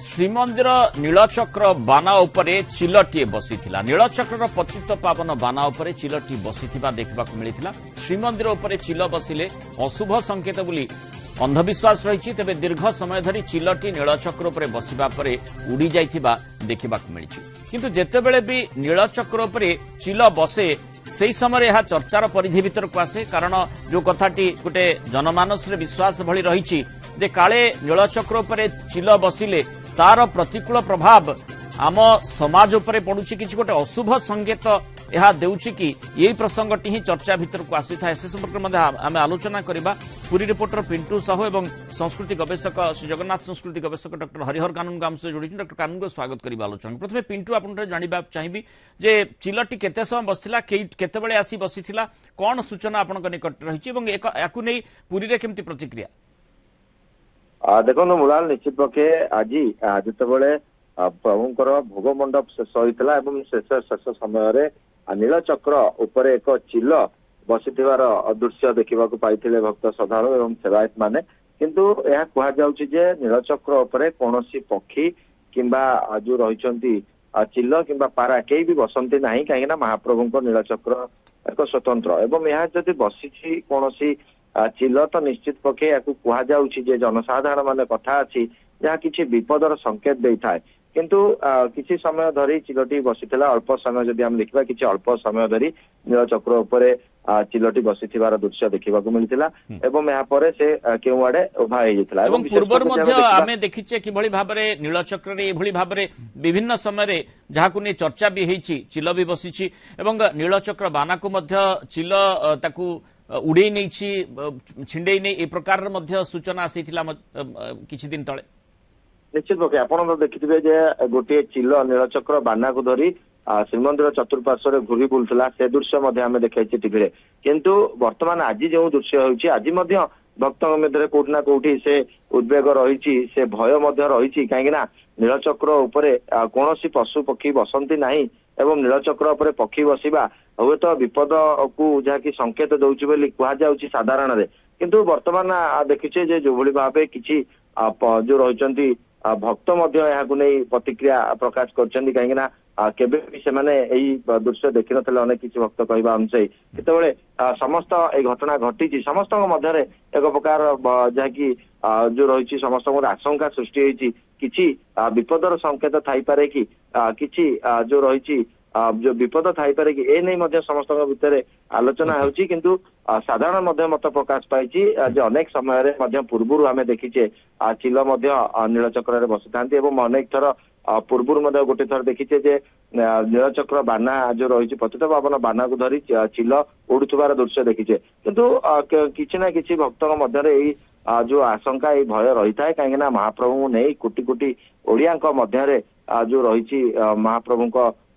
श्रीमंदिर नीलचक्र बाना उपरे चिलटी बसीथिला। नीलचक्र पतित पावन बाना उपरे चिलटी बसीथिबा देखबाक मिलिथिला। श्रीमंदिर उपरे चिल बसिले अशुभ संकेत बोली अंधविश्वास रही। तेबे दीर्घ समय धरी चिलटी नीलचक्र उपरे बसिबा परे उड़ी जाइथिबा देखबाक मिलिछि। किंतु जेतेबेले भी नीलचक्र उपरे चिल बसे सेही समय यह चर्चार परिधि भीतर को आसे। कारण जो कथाटी गोटे जनमानस रे विश्वास भली रही जे काले नीलचक्र उपरे चिल बसिले तार प्रतिकूल प्रभाव आम समाज उपरे पड़ुछि, किछि गोटे अशुभ संकेत यह देउछि कि यही प्रसंगटी ही चर्चा भीतर को आसी था। से संपर्क में आम आलोचना करबा पुरी रिपोर्टर पिंटू साहू एवं संस्कृति गवेषक श्री जगन्नाथ संस्कृति गवेषक डॉक्टर हरिहर कानून गाम से जोड़ी। डॉक्टर कानून को स्वागत करबा आलोचना। प्रथमे पिंटू आपन जानिबा चाहिबी जे चिलटी केते समय बसिला, केते बेले आसी बसिथिला, कोन सूचना आपन निकट रहिछि एवं याकु नै पुरी रे केमति प्रतिक्रिया? देखो मुलाल निश्चित पक्षे आज जितेबाला प्रभुंर भोग मंडप शेष होता है शेष समय नीलचक्र उपरे एक चिल बसी दृश्य देखा पाई भक्त श्रद्धालु एवं सेवायत माने। किंतु यह कहुचे नीलचक्र उपरे कौन पक्षी किंबा जो रही चिल किंबा पारा कई भी बसंती ना कहीं महाप्रभु नीलचक्र एक स्वतंत्र एवं यह जदि बसी कौन चिल तो निश्चित पक्षे या कहुचे जनसाधारण मान कथा अच्छी जहाँ किसी विपदर संकेत दे था। किंतु किसी समय धरी चिलटी बसीला अल्प समय जदि हम देखा कि अल्प समय धरी नीलचक्र उपरे चिलटी बसी दृश्य देखा मिलता एवं यहाँ से केउ आड़े उभा हो पूर्व आम देखीचे कि भाव नीलचक्र भाव विभिन्न समय जहाँ को चर्चा भी होती चिल भी बसी नीलचक्र बाना को चिल ताकू उड़े नहीं छिंडे नहीं ए प्रकार सूचना आसी किछि दिन तले। निश्चित पक्षे आपड़ देखिथे गोटे चिल नीलचक्र बाना को धरी श्रीमंदिर चतुर्पार्श्व घूरी बुलूला से दृश्य आम देखी टीवी। किंतु वर्तमान आज जो दृश्य होती आज भक्त मध्य कोटना कोठी से उद्वेग रही से भय रही कहीं नीलचक्र उपरे कौन पशु पक्षी बसंती नहीं एवं नीलचक्र उपरे पक्षी बसवा हे तो विपद को जहाँकि संकेत दौर बोली कहुच्छी साधारण रे। किंतु वर्तमान देखीचे जो भली भाव किसी जो रही भक्त नहीं प्रतिक्रिया प्रकाश कर कहीं केबे भी से दृश्य देखी नथिले अनेक किसी भक्त कहवा अनुसार केतबेले समस्त ए घटना घटी समस्त मध्य एक प्रकार जहाँकि जो रही समस्त आशंका सृष्टि होती किसी विपदर संकेत थाई पारे कि किसी जो रही जो विपद थाई पारे कि ए नहीं समस्त भितर आलोचना होची। किंतु साधारण मत प्रकाश पाई अनेक समय पूर्व आम देखीचे चिल नीलचक्र बसी था अनेक थर पूर्व गोटे थर देखीचे नीलचक्र बाना जो रही पतित पावन बाना को धरी चिल उड़ुवार दृश्य देखीचे। किंतु किसी ना किसी भक्त मध्य जो आशंका ये भय रही है कहीं महाप्रभु नहीं कोटि कोटि ओडिया मध्य जो रही महाप्रभु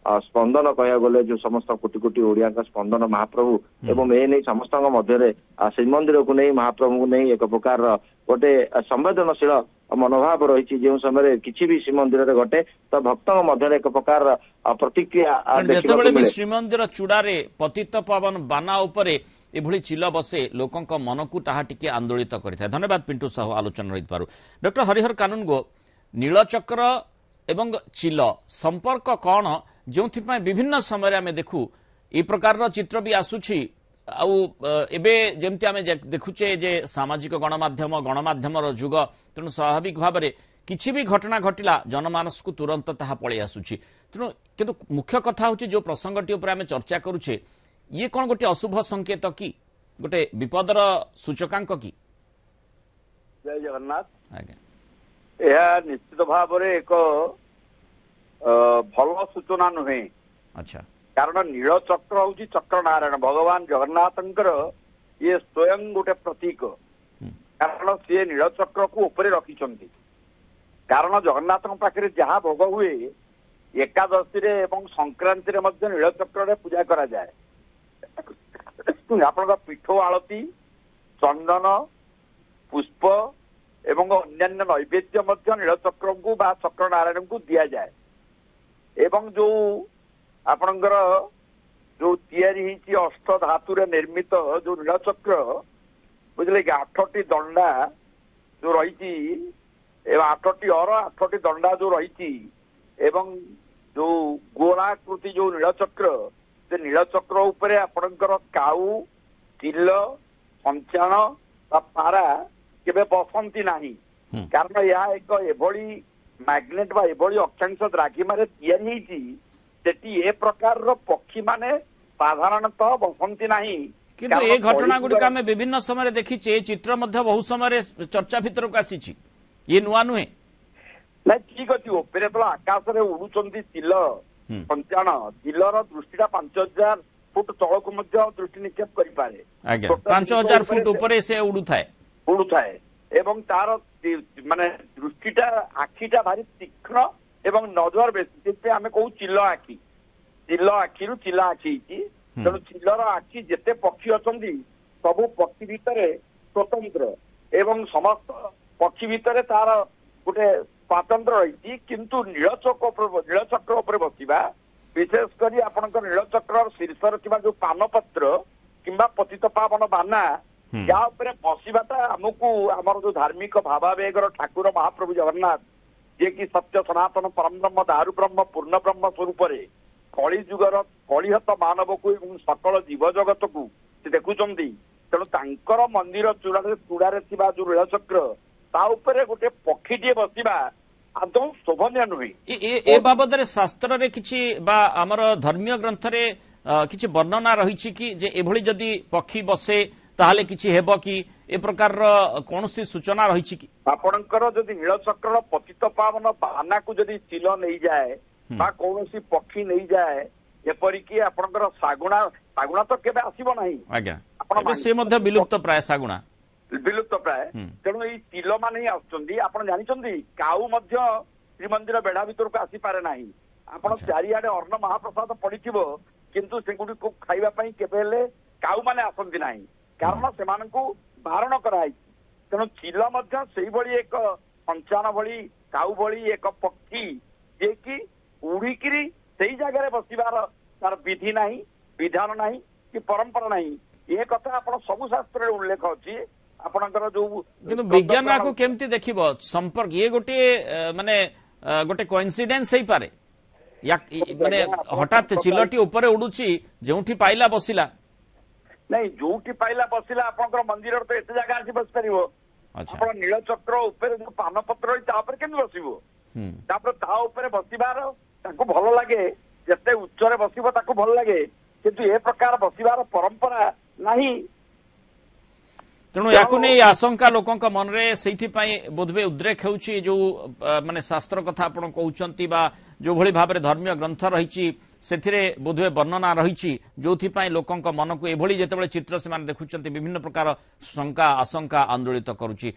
स्पंदन कह गले जो समस्त कोटि कोटि ओडिया स्पंदन महाप्रभु एवं ए नहीं समस्त मध्य श्रीमंदिर को नहीं महाप्रभु को नहीं एक प्रकार गोटे संवेदनशील मनोभाव रही जो समय किसी भी श्रीमंदिर घटे तो भक्त मध्य एक प्रकार प्रतिक्रिया श्रीमंदिर चूड़ारे पतित पावन बाना उपरे एभली चिल बसे लोकंक मन को ताहा टिके आंदोलित करिଥାଏ। धन्यवाद पिंटू साहू आलोचना रही। डॉक्टर हरिहर कानून गो नीलचक्र एवं चिल संपर्क कौन जो विभिन्न समय आम देखू ये प्रकार चित्र भी आसुछि एबे जेमती आम देखुचे जे सामाजिक गणमाध्यम जुग तेणु स्वाभाविक भाव में किसी भी घटना घटिला जनमानस को तुरंत ताहा पलि आसुछि। तेणु किंतु मुख्य कथा होछि जो प्रसंगटी उपर आम चर्चा करुछे ये कौन गोटे अशुभ संकेत कि गोटे विपदर सूचकांक कि? जय जगन्नाथ। आज्ञा यह निश्चित भाव में एक भल सूचना नुहे। अच्छा कारण नीलचक्र हूँ चक्र नारायण भगवान जगन्नाथंकर ये स्वयं गोटे प्रतीक। कारण सी नीलचक्र को ऊपर रखिंट कारण जगन्नाथ पाखे जहाँ भोग हुए एकादशी एवं संक्रांति नीलचक्र पूजा करा जाए। आपण पीठ आलती चंदन पुष्प एवं अन्यान्य नैवेद्य नीलचक्र को बा चक्र नारायण को दि जाए। एवं जो आपणकर जो तैयारी अष्ट धातु निर्मित जो नीलचक्र बुझे कि 8टी दंडा जो रही ଏବଂ 8ଟି ଅର 8ଟି ଦଣ୍ଡା ଯୋଉ ରହିଛି ଏବଂ ଯୋଉ ଗୋଳାକୃତି ଯୋଉ ନୀଳଚକ୍ର, ସେ ନୀଳଚକ୍ର ଉପରେ ଆପଣଙ୍କର କାଉ, ଚିଲ, କଞ୍ଚାଣ ବା ପାରା କେବେ ବସନ୍ତି ନାହିଁ। କାରଣ ଏହା ଏକ ଏଭଳି ମ୍ୟାଗ୍ନେଟ ବା ଏଭଳି ଅକ୍ଷାଂଶ ଦ୍ରାଘିମାରେ ତିଆରି ହେଇଛି, ସେଠି ଏ ପ୍ରକାରର ପକ୍ଷୀ ମାନେ ସାଧାରଣତଃ ବସନ୍ତି ନାହିଁ। କିନ୍ତୁ ଏ ଘଟଣା ଗୁଡିକ ଆମେ ବିଭିନ୍ନ ସମୟରେ ଦେଖିଛେ, ଏ ଚିତ୍ର ମଧ୍ୟ ବହୁ ସମୟରେ ଚର୍ଚ୍ଚା ଭିତରକୁ ଆସିଛି, ଇଏ ନୂଆ ନୁହେଁ। ନାଇଁ ଠିକ ଅଛି, ଉପରେ ଯେତେବେଳେ ଆକାଶରେ ଉଡୁଛନ୍ତି ଚିଲ, କଞ୍ଚାଣ, ଚିଲର ଦୃଷ୍ଟିଟା 5000 ଫୁଟ ତଳକୁ ମଧ୍ୟ ଦୃଷ୍ଟି ନିକ୍ଷେପ କରିପାରେ। ଆଜ୍ଞା, 5000 ଫୁଟ ଉପରେ ସେ ଉଡୁଥାଏ ଏବଂ ତାର ମାନେ ଦୃଷ୍ଟିଟା, ଆଖିଟା ଭାରି ତୀକ୍ଷ୍ଣ ଏବଂ ନଜର ବେଶୀ। ସେଥିପାଇଁ ଆମେ କହୁ ଚିଲ ଆଖି, ଚିଲ ଆଖିରୁ ଚିଲା ଆଖି ହେଇଛି। ତେଣୁ ଚିଲର ଆଖି ଯେତେ ପକ୍ଷୀ ଅଛନ୍ତି ସବୁ ପକ୍ଷୀ ଭିତରେ ସ୍ୱତନ୍ତ୍ର ଏବଂ ସମସ୍ତ ପକ୍ଷୀ ଭିତରେ ତାର ଗୋଟେ ସ୍ୱାତନ୍ତ୍ର ରହିଛି। କିନ୍ତୁ ନୀଳଚକ୍ର ଉପରେ ବସିବା, ବିଶେଷ କରି ଆପଣଙ୍କ ନୀଳଚକ୍ରର ଶୀର୍ଷରେ ଥିବା ଯୋଉ ପାନପତ୍ର କିମ୍ବା ପତିତ ପାବନ ବାନା, ୟା ଉପରେ ବସିବାଟା ଆମକୁ ଆମର ଯୋଉ ଧାର୍ମିକ ଭାବାବେଗର ଠାକୁର ମହାପ୍ରଭୁ ଜଗନ୍ନାଥ, ଯିଏକି ସତ୍ୟ ସନାତନ ପରମବ୍ରହ୍ମ ଦାରୁ ବ୍ରହ୍ମ ପୂର୍ଣ୍ଣ ବ୍ରହ୍ମ ସ୍ୱରୂପରେ କଳି ଯୁଗର କଳିହତ ମାନବକୁ ଏବଂ ସକଳ ଜୀବ ଜଗତକୁ ସେ ଦେଖୁଛନ୍ତି। ତେଣୁ ତାଙ୍କର ମନ୍ଦିର ଚୂଡାରେ ଥିବା ଯୋଉ ନୀଳଚକ୍ର, ତା ଉପରେ ଗୋଟେ ପକ୍ଷୀଟିଏ ବସିବା ଆଦୌ ଶୋଭନୀୟ ନୁହେଁ। ଏ ବାବଦରେ ଶାସ୍ତ୍ରରେ କିଛି ବା ଆମର ଧର୍ମୀୟ ଗ୍ରନ୍ଥରେ କିଛି ବର୍ଣ୍ଣନା ରହିଛି କି, ଯେ ଏଭଳି ଯଦି ପକ୍ଷୀ ବସେ ତାହେଲେ କିଛି ହେବ କି, ଏ ପ୍ରକାରର କୌଣସି ସୂଚନା ରହିଛି କି? ଆପଣଙ୍କର ଯଦି ନୀଳଚକ୍ରର ପତିତ ପାବନ ବାନାକୁ ଯଦି ଚିଲ ନେଇଯାଏ ବା କୌଣସି ପକ୍ଷୀ ନେଇଯାଏ, ଏପରିକି ଆପଣଙ୍କର ଶାଗୁଣା ତ କେବେ ଆସିବ ନାହିଁ। ଆଜ୍ଞା, ସେ ମଧ୍ୟ ବିଲୁପ୍ତ ପ୍ରାୟ, ଶାଗୁଣା ବିଲୁପ୍ତ ପ୍ରାୟ। ତେଣୁ ଏଇ ଚିଲ ମାନେ ହିଁ ଆସୁଛନ୍ତି। ଆପଣ ଜାଣିଛନ୍ତି କାଉ ମଧ୍ୟ ଶ୍ରୀମନ୍ଦିର ବେଢା ଭିତରକୁ ଆସିପାରେ ନାହିଁ। ଆପଣ ଚାରିଆଡେ ଅନ୍ନ ମହାପ୍ରସାଦ ପଡିଥିବ, କିନ୍ତୁ ସେଗୁଡିକୁ ଖାଇବା ପାଇଁ କେବେ ହେଲେ କାଉ ମାନେ ଆସନ୍ତି ନାହିଁ, କାରଣ ସେମାନଙ୍କୁ ବାରଣ କରାଯାଇଛି। ତେଣୁ ଚିଲ ମଧ୍ୟ ସେଇଭଳି ଏକ କଞ୍ଚାଣ ଭଳି, କାଉ ଭଳି ଏକ ପକ୍ଷୀ, ଯିଏକି ଉଡିକିରି ସେଇ ଜାଗାରେ ବସିବାର ତାର ବିଧି ନାହିଁ, ବିଧାନ ନାହିଁ କି ପରମ୍ପରା ନାହିଁ। ଏ କଥା ଆପଣ ସବୁ ଶାସ୍ତ୍ରରେ ଉଲ୍ଲେଖ ଅଛି। ଆପଣଙ୍କର ଯୋଉ କିନ୍ତୁ ବିଜ୍ଞାନ ଆକୁ କେମିତି ଦେଖିବ ସମ୍ପର୍କ, ଇଏ ଗୋଟିଏ ମାନେ ଗୋଟେ କୋଇନ୍ସିଡେନ୍ସ ହେଇପାରେ, ମାନେ ହଠାତ୍ ଚିଲଟି ଉପରେ ଉଡୁଛି, ଯୋଉଠି ପାଇଲା ବସିଲା। ନାଇଁ, ଯୋଉଠି ପାଇଲା ବସିଲା, ଆପଣଙ୍କର ମନ୍ଦିରରେ ତ ଏତେ ଜାଗା ଆସି ବସିପାରିବ। ଆପଣ ନୀଳଚକ୍ର ଉପରେ ଯୋଉ ପାନପତ୍ର ରହିଛି ତା ଉପରେ କେମିତି ବସିବ? ତାପରେ ତା ଉପରେ ବସିବାର ତାକୁ ଭଲ ଲାଗେ, ଯେତେ ଉଚ୍ଚରେ ବସିବ ତାକୁ ଭଲ ଲାଗେ, କିନ୍ତୁ ଏ ପ୍ରକାର ବସିବାର ପରମ୍ପରା ନାହିଁ। ତେଣୁ ୟାକୁ ନେଇ ଆଶଙ୍କା ଲୋକଙ୍କ ମନରେ, ସେଇଥିପାଇଁ ବୋଧହୁଏ ଉଦ୍ରେକ ହେଉଛି ଯୋଉ ମାନେ ଶାସ୍ତ୍ର କଥା ଆପଣ କହୁଛନ୍ତି ବା ଯୋଉଭଳି ଭାବରେ ଧର୍ମୀୟ ଗ୍ରନ୍ଥ ରହିଛି ସେଥିରେ ବୋଧହୁଏ ବର୍ଣ୍ଣନା ରହିଛି, ଯୋଉଥିପାଇଁ ଲୋକଙ୍କ ମନକୁ ଏଭଳି ଯେତେବେଳେ ଚିତ୍ର ସେମାନେ ଦେଖୁଛନ୍ତି ବିଭିନ୍ନ ପ୍ରକାର ଶଙ୍କା ଆଶଙ୍କା ଆନ୍ଦୋଳିତ କରୁଛି।